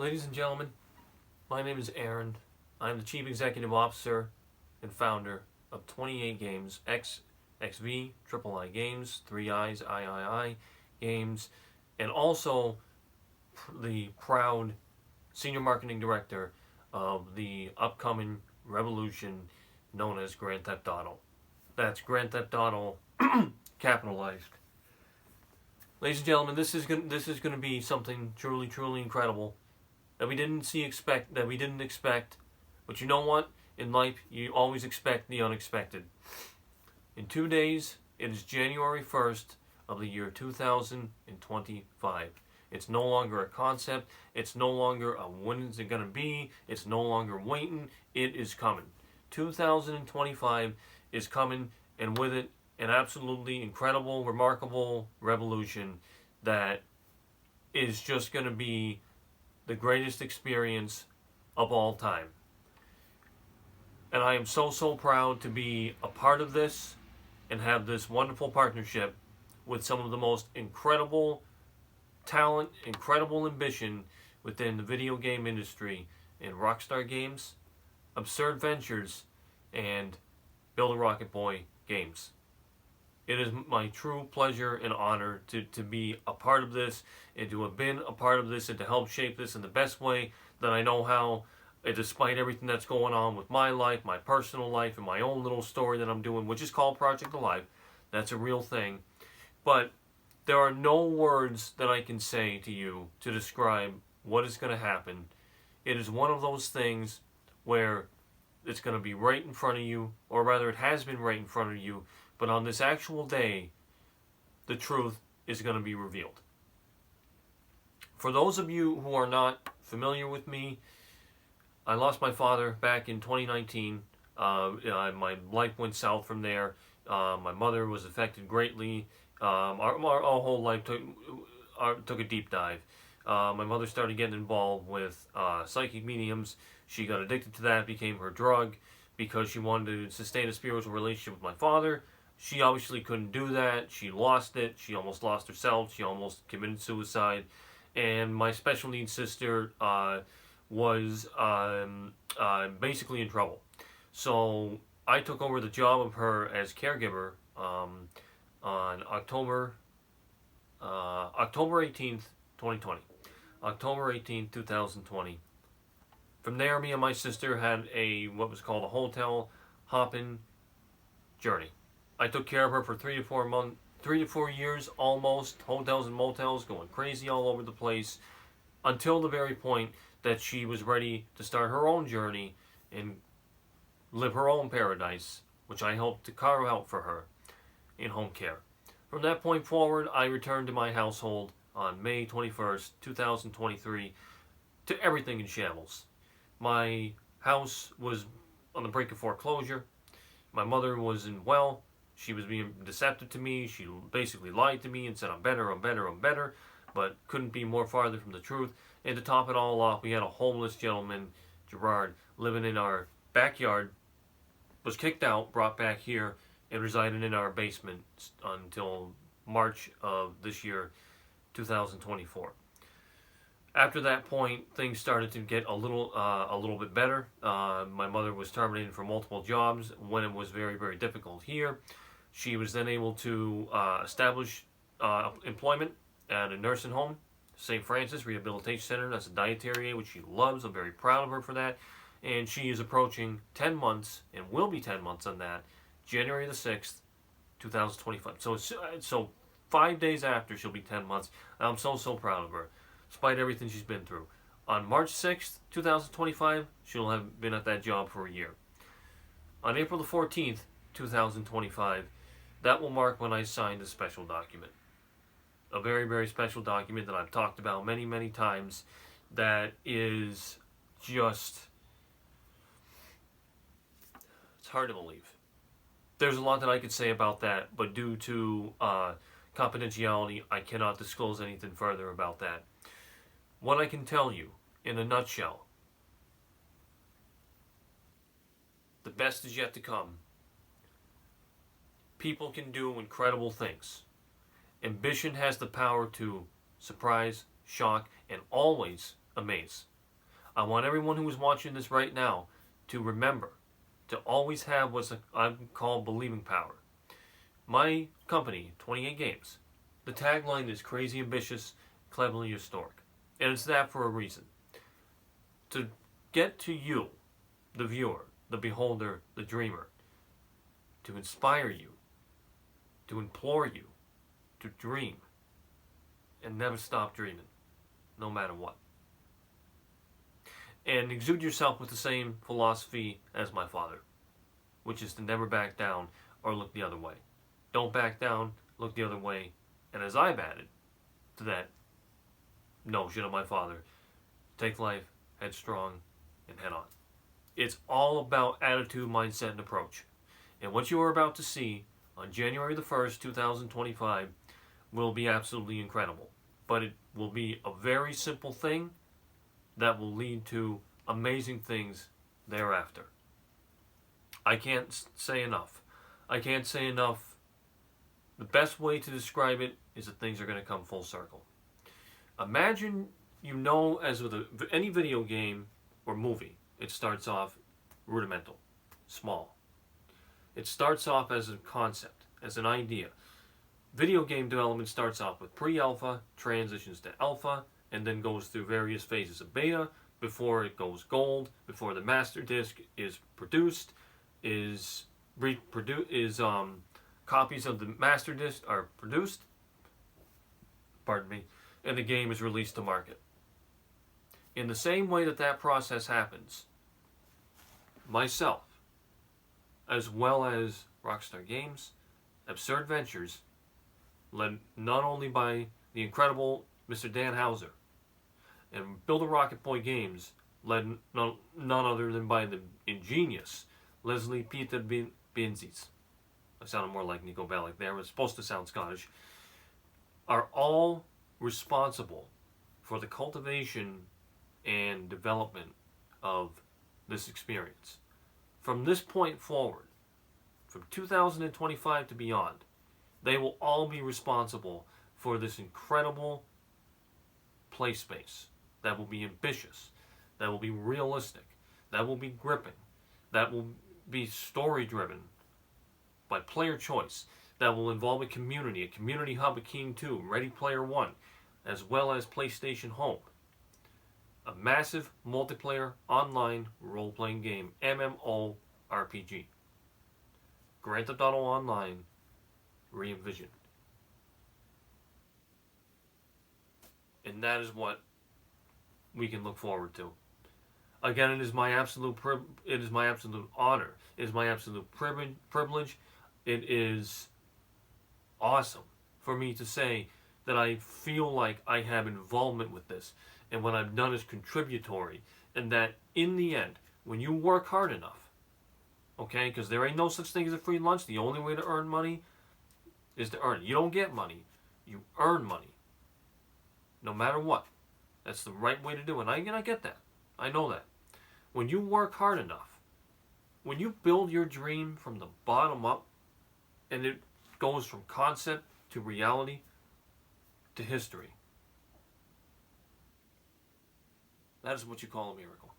Ladies and gentlemen, my name is Aaron. I'm the Chief Executive Officer and founder of 28 Games, XV, Triple I Games, 3I's, III Games, and also the proud Senior Marketing Director of the upcoming revolution known as Grand Theft Auto. That's Grand Theft Auto capitalized. Ladies and gentlemen, this is going to be something truly incredible that we didn't expect. But you know what? In life, you always expect the unexpected. In 2 days, it is January 1st of the year 2025. It's no longer a concept. It's no longer a when is it going to be. It's no longer waiting. It is coming. 2025 is coming, and with it, an absolutely incredible, remarkable revolution that is just going to be the greatest experience of all time. And I am so proud to be a part of this and have this wonderful partnership with some of the most incredible talent, incredible ambition within the video game industry in Rockstar Games, Absurd Ventures, and Build a Rocket Boy Games. It is my true pleasure and honor to be a part of this and to have been a part of this and to help shape this in the best way that I know how, despite everything that's going on with my life, my personal life, and my own little story that I'm doing, which is called Project Alive. That's a real thing. But there are no words that I can say to you to describe what is going to happen. It is one of those things where it's going to be right in front of you, or rather it has been right in front of you, but on this actual day, the truth is going to be revealed. For those of you who are not familiar with me, I lost my father back in 2019. My life went south from there. My mother was affected greatly. Our whole life took a deep dive. My mother started getting involved with psychic mediums. She got addicted to that, became her drug, because she wanted to sustain a spiritual relationship with my father. She obviously couldn't do that. She lost it. She almost lost herself. She almost committed suicide. And my special needs sister was basically in trouble. So I took over the job of her as caregiver on October 18th, 2020. October 18th, 2020. From there, me and my sister had what was called a hotel hopping journey. I took care of her for 3 to 4 years almost, hotels and motels, going crazy all over the place, until the very point that she was ready to start her own journey and live her own paradise, which I helped to carve out for her in home care. From that point forward, I returned to my household on May 21st, 2023, to everything in shambles. My house was on the brink of foreclosure. My mother wasn't well. She was being deceptive to me. She basically lied to me and said, I'm better, but couldn't be more farther from the truth. And to top it all off, we had a homeless gentleman, Gerard, living in our backyard, was kicked out, brought back here, and resided in our basement until March of this year, 2024. After that point, things started to get a little bit better. My mother was terminated from multiple jobs when it was very difficult here. She was then able to establish employment at a nursing home, St. Francis Rehabilitation Center. That's a dietary aide, which she loves. I'm very proud of her for that. And she is approaching 10 months, and will be 10 months on that, January the 6th, 2025. So 5 days after, she'll be 10 months. I'm so proud of her, despite everything she's been through. On March 6th, 2025, she'll have been at that job for a year. On April the 14th, 2025, that will mark when I signed a special document. A very special document that I've talked about many times, that is just, it's hard to believe. There's a lot that I could say about that, but due to confidentiality, I cannot disclose anything further about that. What I can tell you, in a nutshell, the best is yet to come. People can do incredible things. Ambition has the power to surprise, shock, and always a maze. I want everyone who is watching this right now to remember to always have what I call believing power. My company, 28 Games, the tagline is crazy ambitious, cleverly historic. And it's that for a reason. To get to you, the viewer, the beholder, the dreamer, to inspire you, to implore you, to dream, and never stop dreaming, no matter what. And exude yourself with the same philosophy as my father, which is to never back down or look the other way. Don't back down, look the other way, and as I've added to that notion of my father, take life headstrong and head on. It's all about attitude, mindset, and approach. And what you are about to see on January the 1st, 2025 will be absolutely incredible. But it will be a very simple thing that will lead to amazing things thereafter. I can't say enough. I can't say enough. The best way to describe it is that things are going to come full circle. Imagine, as with any video game or movie, it starts off rudimental, small. It starts off as a concept, as an idea. Video game development starts off with pre-alpha, transitions to alpha, and then goes through various phases of beta before it goes gold, before the master disc is produced, copies of the master disc are produced, and the game is released to market. In the same way that process happens, myself, as well as Rockstar Games, Absurd Ventures, led not only by the incredible Mr. Dan Hauser, and Build a Rocket Boy Games, led none other than by the ingenious Leslie Peter Benzis. I sounded more like Nico Bellic there, but it's supposed to sound Scottish. Are all responsible for the cultivation and development of this experience. From this point forward, from 2025 to beyond, they will all be responsible for this incredible play space that will be ambitious, that will be realistic, that will be gripping, that will be story driven by player choice, that will involve a community hub akin to Ready Player One, as well as PlayStation Home. A massive multiplayer online role-playing game, MMORPG. Grand Theft Auto Online re-envisioned. And that is what we can look forward to. Again, it is my absolute honor. It is my absolute privilege. It is awesome for me to say that I feel like I have involvement with this, and what I've done is contributory, and that in the end, when you work hard enough, okay, because there ain't no such thing as a free lunch. The only way to earn money is to earn it. You don't get money, you earn money. No matter what. That's the right way to do it. And I get that. I know that. When you work hard enough, when you build your dream from the bottom up, and it goes from concept to reality to history, that is what you call a miracle.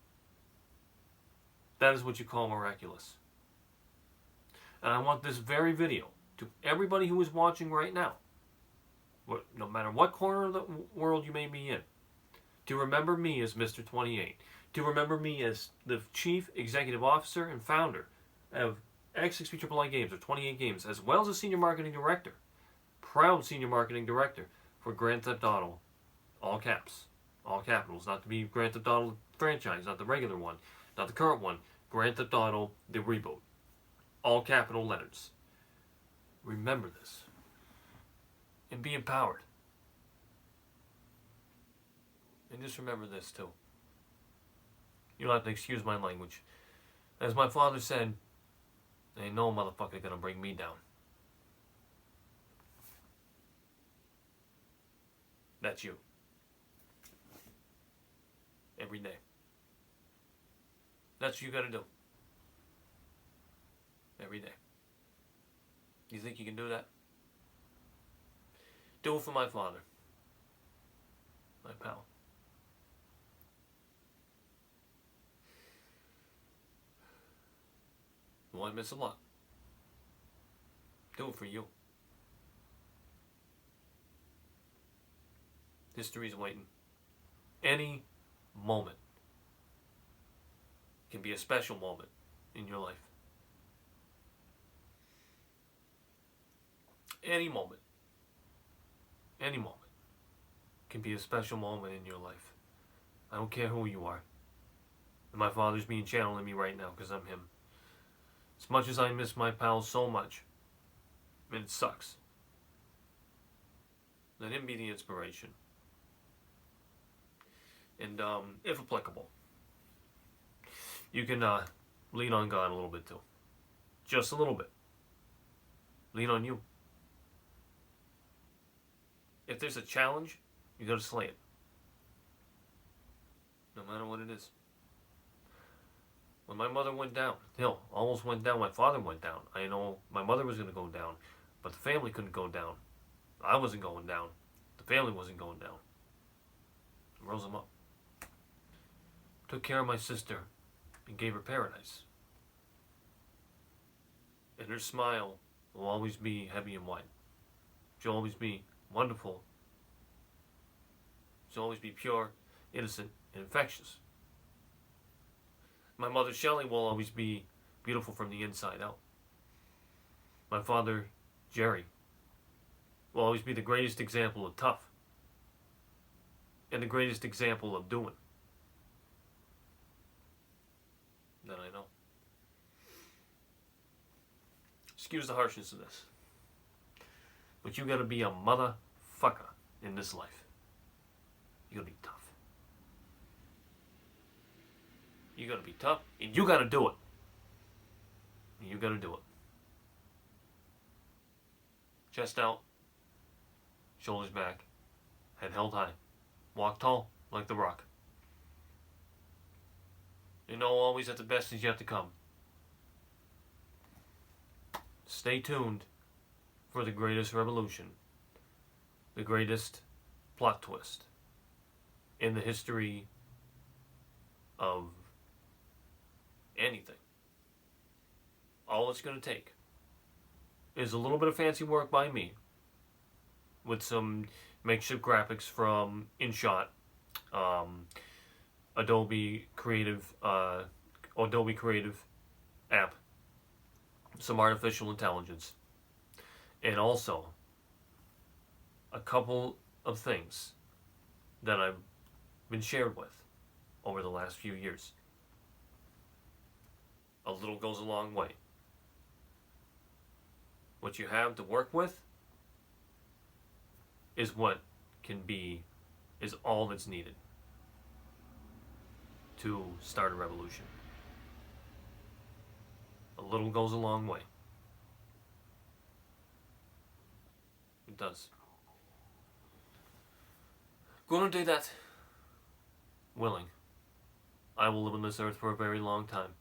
That is what you call miraculous. And I want this very video to everybody who is watching right now, no matter what corner of the world you may be in, to remember me as Mr. 28, to remember me as the Chief Executive Officer and Founder of X6BIII Games, or 28 Games, as well as a Senior Marketing Director, proud Senior Marketing Director for Grand Theft Auto, all caps, all capitals, not to be Grand Theft Auto franchise, not the regular one, not the current one, Grand Theft Auto, the reboot, all capital letters. Remember this, and be empowered. And just remember this too. You don't have to excuse my language. As my father said, ain't no motherfucker gonna bring me down. That's you. Every day. That's what you gotta do. Every day. You think you can do that? Do it for my father. My pal. I miss a lot. Do it for you. History's waiting. Any moment can be a special moment in your life. Any moment can be a special moment in your life. I don't care who you are. And my father's being channeled in me right now because I'm him. As much as I miss my pals so much, and it sucks, let him be the inspiration. And if applicable, you can lean on God a little bit too. Just a little bit. Lean on you. If there's a challenge, you gotta slay it. No matter what it is. When my mother went down, almost went down, my father went down. I know my mother was gonna go down, but the family couldn't go down. I wasn't going down. The family wasn't going down. I rose them up. Took care of my sister and gave her paradise. And her smile will always be heavy and wide. She'll always be wonderful. She'll always be pure, innocent, and infectious. My mother Shelley will always be beautiful from the inside out. My father Jerry will always be the greatest example of tough and the greatest example of doing that I know. Excuse the harshness of this, but you gotta be a motherfucker in this life. You gotta be tough. You gotta be tough, and you gotta do it. You gotta do it. Chest out, shoulders back, head held high. Walk tall like the Rock. You know always that the best is yet to come. Stay tuned for the greatest revolution, the greatest plot twist in the history of anything. All it's going to take is a little bit of fancy work by me with some makeshift graphics from InShot, Adobe Creative app, some artificial intelligence, and also a couple of things that I've been shared with over the last few years. A little goes a long way. What you have to work with is all that's needed to start a revolution. A little goes a long way. It does. Gonna do that. Willing. I will live on this earth for a very long time.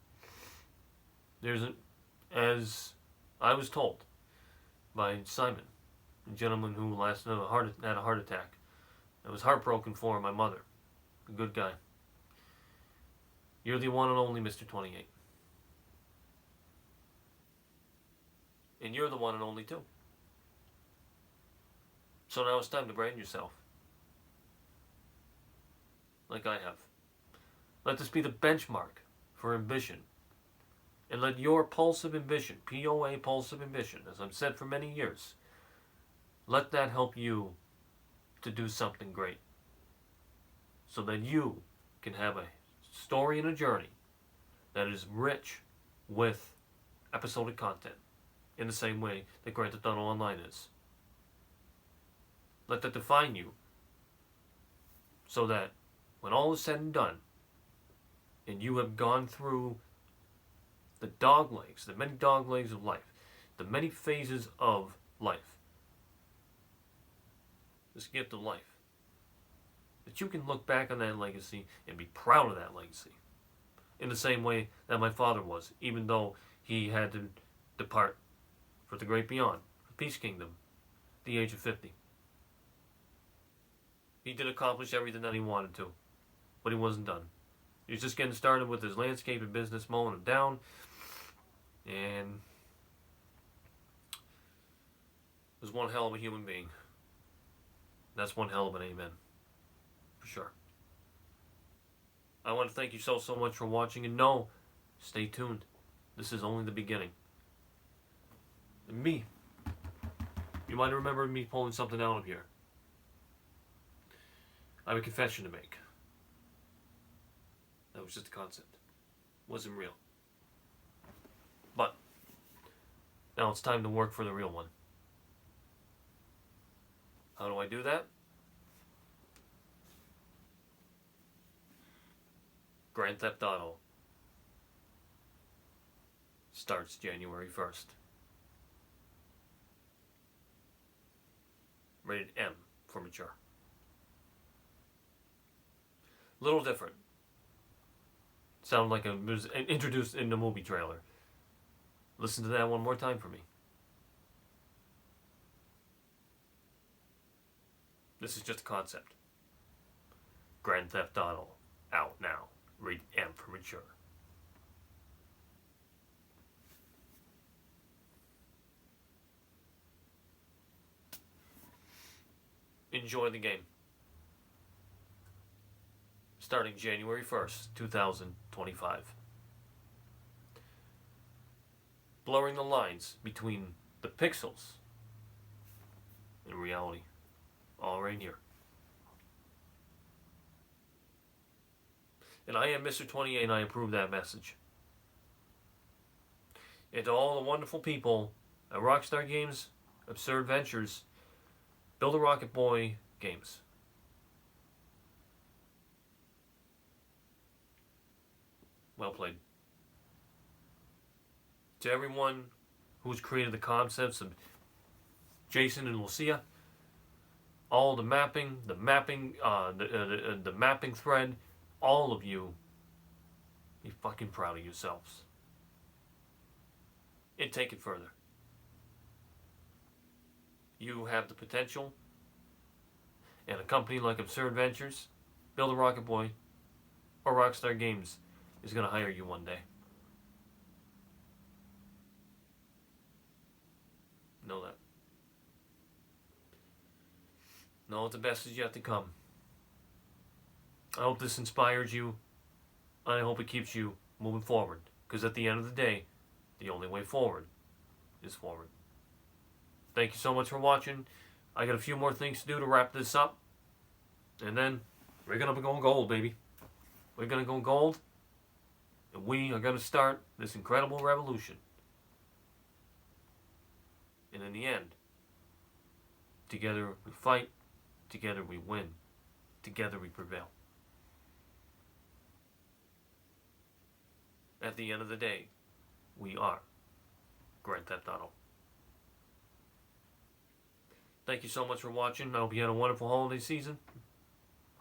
As I was told by Simon, a gentleman who last night had a heart attack. I was heartbroken for my mother. A good guy. You're the one and only Mr. 28. And you're the one and only too. So now it's time to brand yourself. Like I have. Let this be the benchmark for ambition. And let your pulse of ambition, POA pulse of ambition, as I've said for many years, let that help you to do something great. So that you can have a story and a journey that is rich with episodic content in the same way that Grand Theft Auto Online is. Let that define you so that when all is said and done and you have gone through the many dog legs of life, the many phases of life, this gift of life, that you can look back on that legacy and be proud of that legacy. In the same way that my father was, even though he had to depart for the great beyond, the Peace Kingdom, at the age of 50. He did accomplish everything that he wanted to, but he wasn't done. He was just getting started with his landscape and business, mowing them down, and was one hell of a human being. That's one hell of an amen, for sure. I want to thank you so much for watching, and no, stay tuned. This is only the beginning. And me, you might remember me pulling something out of here. I have a confession to make. That was just a concept. Wasn't real. But now it's time to work for the real one. How do I do that? Grand Theft Auto starts January 1st. Rated M for mature. Little different. Sounded like it was introduced in the movie trailer. Listen to that one more time for me. This is just a concept. Grand Theft Auto, out now. Rated M for mature. Enjoy the game. Starting January 1st, 2025. Blurring the lines between the pixels and reality. All right here. And I am Mr. 28 and I approve that message. And to all the wonderful people at Rockstar Games, Absurd Ventures, Build a Rocket Boy Games. Well played. To everyone who's created the concepts of Jason and Lucia, all the mapping, the mapping thread, all of you, be fucking proud of yourselves. And take it further. You have the potential, and a company like Absurd Ventures, Build a Rocket Boy, or Rockstar Games is going to hire you one day. Know that. Know the best is yet to come. I hope this inspires you. I hope it keeps you moving forward. Because at the end of the day, the only way forward is forward. Thank you so much for watching. I got a few more things to do to wrap this up. And then we're going to go gold, baby. We're going to go gold. And we are going to start this incredible revolution. And in the end, together we fight. Together we win. Together we prevail. At the end of the day, we are Grand Theft Auto. Thank you so much for watching. I hope you had a wonderful holiday season.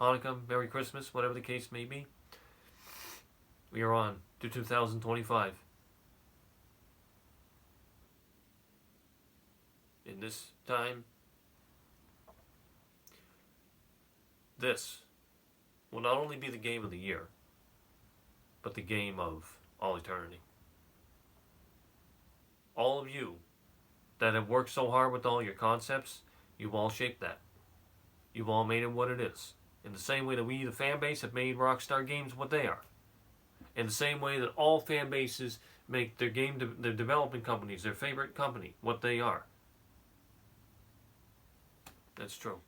Hanukkah, Merry Christmas, whatever the case may be. We are on to 2025. In this time, this will not only be the game of the year, but the game of all eternity. All of you that have worked so hard with all your concepts, you've all shaped that. You've all made it what it is. In the same way that we, the fan base, have made Rockstar Games what they are. In the same way that all fan bases make their their development companies, their favorite company, what they are. That's true.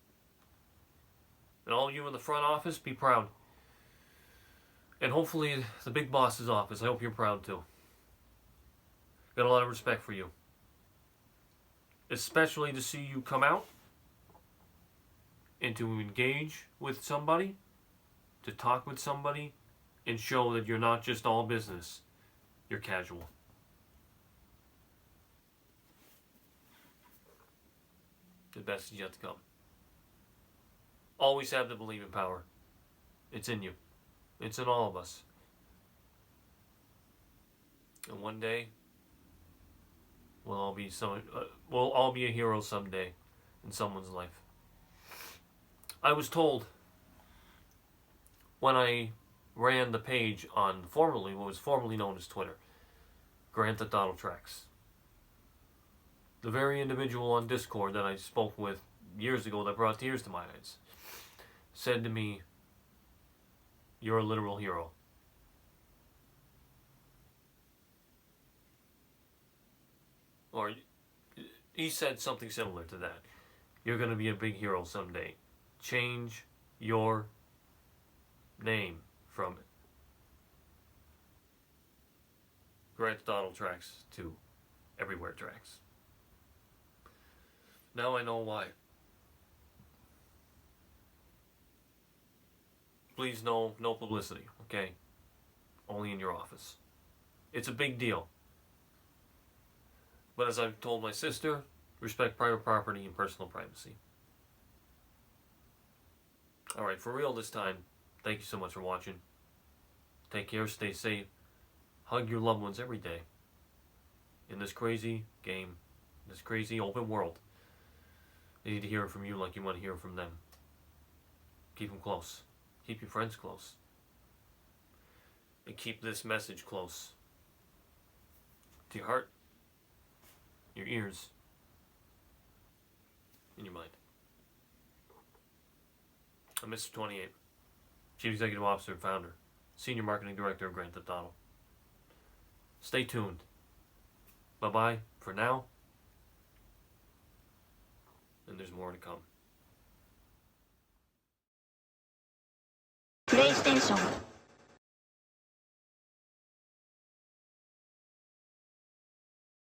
And all you in the front office, be proud. And hopefully the big boss's office, I hope you're proud too. Got a lot of respect for you. Especially to see you come out and to engage with somebody, to talk with somebody, and show that you're not just all business, you're casual. The best is yet to come. Always have the believing power. It's in you. It's in all of us. And one day, we'll all be a hero someday in someone's life. I was told when I ran the page on what was formerly known as Twitter, Grand Theft Auto Tracks. The very individual on Discord that I spoke with years ago that brought tears to my eyes said to me, "You're a literal hero." Or he said something similar to that. "You're going to be a big hero someday. Change your name from Grand Theft Auto Tracks to Everywhere Tracks." Now I know why. Please, no publicity, okay? Only in your office. It's a big deal. But as I've told my sister, respect private property and personal privacy. Alright, for real this time, thank you so much for watching. Take care, stay safe. Hug your loved ones every day. In this crazy game, this crazy open world, they need to hear it from you like you want to hear it from them. Keep them close. Keep your friends close. And keep this message close to your heart, your ears, and your mind. I'm Mr. 28, Chief Executive Officer and Founder, Senior Marketing Director of Grand Theft Auto. Stay tuned. Bye-bye for now. And there's more to come. プレイステーション